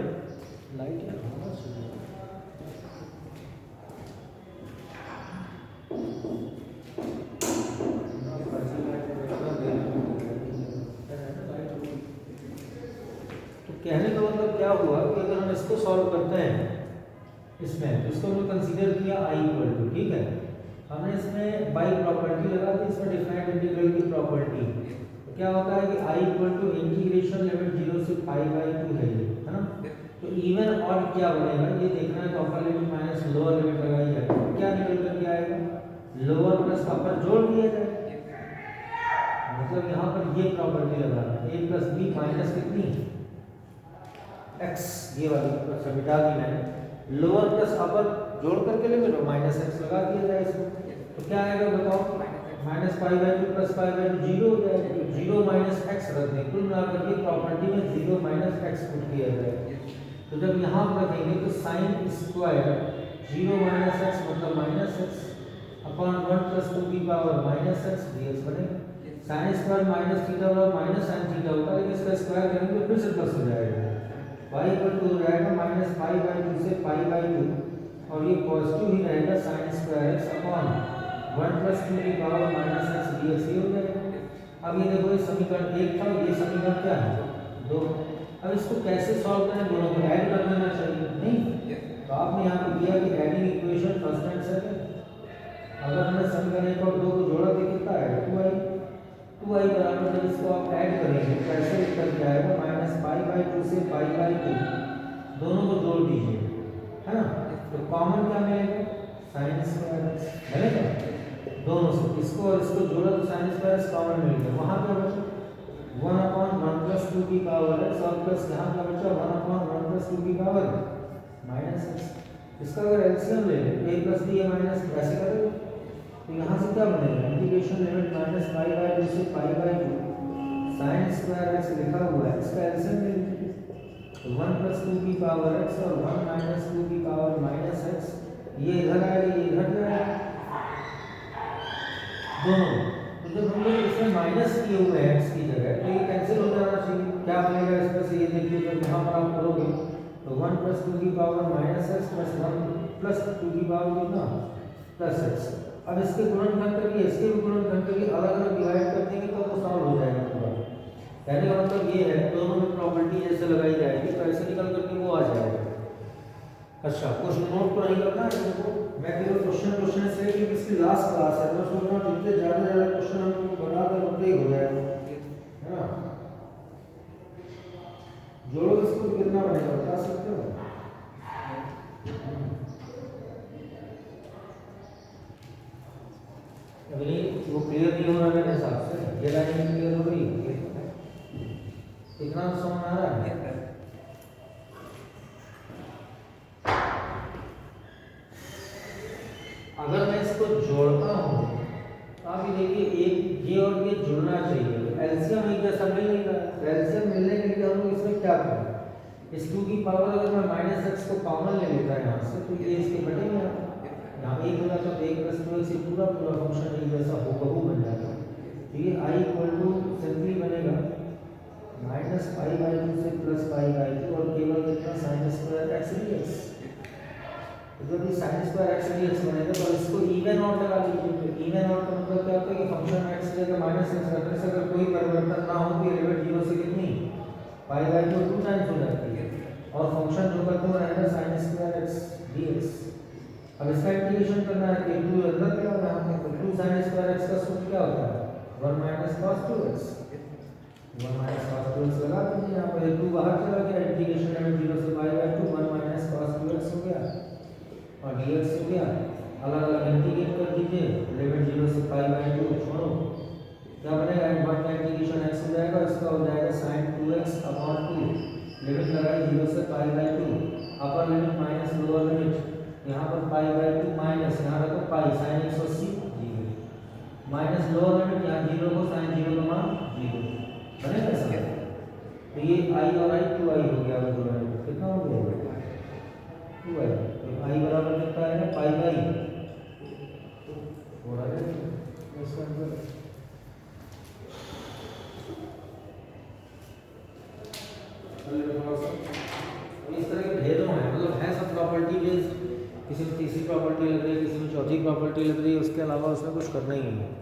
लाइट है होना चाहिए। तो कहने का मतलब क्या हुआ कि अगर हम इसको सॉल्व करते हैं, इसमें इसको हमने कंसीडर किया i = ठीक है, हमने इसमें बाई प्रॉपर्टी लगा दी, इसमें डिफाइंड इंटीग्रल की प्रॉपर्टी। तो क्या होता है कि i = इंटीग्रेशन लिमिट 0 से π/2 है ये, है ना। तो इवन और क्या बनेगा ये देखना है, तो अपर लिमिट माइनस लोअर लिमिट लगाई जाए, तो क्या निकल कर के आएगा, लोअर प्लस अपर जोड़ दिया जाए। मतलब यहाँ पर ये प्रॉपर्टी लगाना है, a + b माइनस कितनी x, ये वाली अच्छा बिठा दी मैंने, लोअर प्लस अपर जोड़ करके लिमिट और -x लगा दिया जाए इसमें। तो क्या आएगा बताओ, -π/2 + π/2 0 हो जाएगा। 0 - x रख दें, कुल मिलाकर के प्रॉपर्टी में 0 - x पुट किया जाए। तो जब यहाँ रखेंगे तो sin स्क्वायर 0 - x मतलब -x अपॉन 1 + 2 की पावर -x dx बनेगा। sin स्क्वायर -θ और -sin θ होता है, लेकिन इसका स्क्वायर करेंगे तो फिर से प्लस हो जाएगा। y = हो जाएगा -π/2 से π/2 और ये पॉजिटिव ही रहेगा, sin स्क्वायर x अपॉन 1 + 2 की पावर -x dx हो जाएगा। अब ये देखो, ये समीकरण 1 था, ये समीकरण क्या है 2। अब इसको कैसे सॉल्व करें, दोनों को ऐड कर देना चाहिए नहीं। तो आपने यहाँ पे दिया कि adding equation first and second. अगर हमने समीकरण 1 और 2 को जोड़ा तो कितना आएगा 2i बराबर, जब इसको आप ऐड करेंगे तो ऐसे निकल के आएगा -π/2 से π/2, दोनों को जोड़ दीजिए, है ना। तो कॉमन क्या मिलेगा, sin स्क्वायर x मिलेगा दोनों से, इसको और इसको जोड़ा तो sin स्क्वायर x कॉमन मिल गया। वहाँ क्या बचा 1/1 + 2 की पावर x और प्लस यहाँ क्या बचा 1/1 + 2 की पावर -x। इसका अगर एलसीएम ले लें a + b माइनस ऐसे करेंगे तो यहाँ से क्या बनेगा, इंटीग्रेशन लिमिट -π/2 से π/2 sin स्क्वायर x लिखा हुआ है, इसका एलसीएम ले लीजिए तो 1 + 2 की पावर x और 1 - 2 की पावर -x, ये इधर आएगा ये इधर जाएगा दोनों। तो जब हम लोग इसमें माइनस किए हुए हैं x की जगह, तो ये कैंसिल हो जाना चाहिए। क्या बनेगा इसमें से, ये देखिए जब यहाँ पर आप करोगे तो 1 + 2 की पावर -x + 1 + 2 की पावर कितना +x। अब इसके गुणनखंड करके इसके भी गुणनखंड करके अलग अलग डिवाइड कर देंगे तो सॉल्व हो जाएगा पूरा। कहने का मतलब ये है दोनों में प्रॉपर्टी जैसे लगाई जाएगी तो ऐसे निकल करके वो आ जाएगा। अच्छा, कुछ नोट तो नहीं करना है देखो, मैं केवल क्वेश्चन से कि इसकी लास्ट क्लास है, तो सोच रहा हूँ जितने ज़्यादा क्वेश्चन हम बना दें उतने ही हो जाएगा, है ना। जोड़ो इसको कितना बनेगा बता सकते हो। अगली वो क्लियर नहीं हो रहा मेरे हिसाब से, ये लाइन क्लियर हो रही है, इतना समझ आ रहा है। अगर मैं इसको जोड़ता हूँ तो आप ये देखिए एक ये और ये जुड़ना चाहिए, एलसीएम एक जैसा मिल नहीं रहा। एलसीएम मिलने के लिए हम लोग इसमें क्या करें, इस 2 की पावर अगर मैं -x को कॉमन ले लेता है यहाँ से तो ये इसके बटेंगे यहाँ एक होगा तो 1 + 2x से पूरा फंक्शन एक जैसा हूबहू बन जाएगा। तो ये i = सिंपली बनेगा -π/2 से +π/2 और केवल कितना sin स्क्वायर x dx। तो जब ये sin स्क्वायर x dx बनेगा तो इसको इवन आउट लगा लीजिए। इवन आउट का मतलब क्या होता है कि फंक्शन में x जगह -x रखने से अगर कोई परिवर्तन ना हो तो लिमिट 0 से कितनी π/2 2 टाइम्स हो जाती है और फंक्शन जो करते हो रहेगा sin स्क्वायर x dx। अब इसका इंटीग्रेशन करना है कि 2 अंदर क्या होगा यहाँ पे, तो 2 sin स्क्वायर x का सूत्र क्या होता है 1 - cos 2x। 1 - cos 2x लगा दीजिए यहाँ पर, 2 बाहर चला गया, इंटीग्रेशन लिमिट 0 से π/2 1 - cos 2x हो गया और dx हो गया। अलग अलग इंटीग्रेट कर दीजिए, लिमिट 0 से π/2 छोड़ो, क्या बनेगा 1 का इंटीग्रेशन x हो जाएगा, इसका हो जाएगा sin 2x/2, लिमिट लगाई 0 से π/2 upper limit minus lower limit, यहाँ पर पाई बाई 2 माइनस, यहाँ रखो pi sine 180 zero, minus lower limit, यहाँ जीरो को साइन जीरो का मान जीरो, बनेगा ऐसा। तो ये आई और आई 2i हो गया, कितना हो गया 2i, तो आई बराबर कितना आएगा पाई बाई थोड़ा इसका आंसर इस तरह के भेदों हैं, मतलब है सब प्रॉपर्टी बेस्ड, किसी में तीसरी प्रॉपर्टी लग रही है, किसी में चौथी प्रॉपर्टी लग रही है, उसके अलावा उसमें कुछ करना ही नहीं है।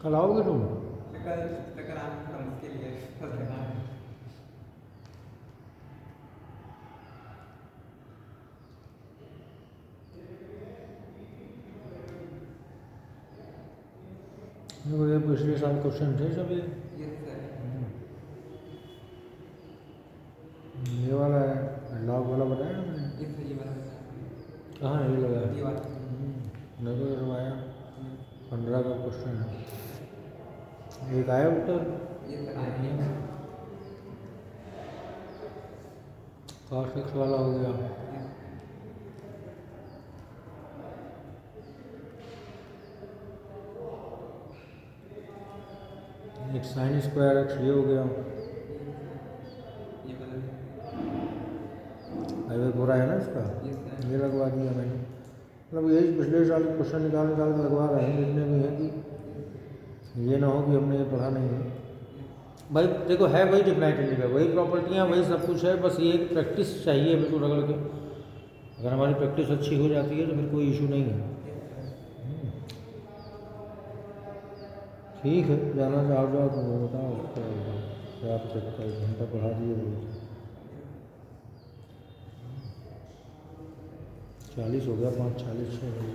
कल आओगे तुम? कल चक्कर आना थोड़ा मुश्किल है, फंस गया। ये पिछले साल क्वेश्चन थे सब ये। Yes sir. ये वाला है लॉग वाला बताया ना मैंने। यस सर, ये वाला कहाँ है ये लगा है? ये वाला। मेरे को करवाया 15 का क्वेश्चन है। एक आया उत्तर। ये सर आया। cos x वाला हो गया। एक साइन स्क्वायर एक्स ये हो गया। ये वाला। हाईवे पूरा है ना इसका, यस सर। ये लगवा दिया मैंने। मतलब यही पिछले साल के क्वेश्चन निकाल निकाल के लगवा रहे हैं, जितने भी हैं कि ये ना हो कि हमने ये पढ़ा नहीं है। भाई देखो है वही डिफिनाइट इंटीग्रल, वही प्रॉपर्टियाँ, वही सब कुछ है, बस ये प्रैक्टिस चाहिए बिल्कुल रगड़ के। अगर हमारी प्रैक्टिस अच्छी हो जाती है तो फिर कोई इशू नहीं है। ठीक है, जाना चाहो जाओ तो वो बताओ क्या आप चेक कर, घंटा पढ़ा दिए बोलो। 40 हो गया, 5:40 हो गया।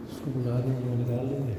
इसको बुला देंगे, निकाल लेंगे।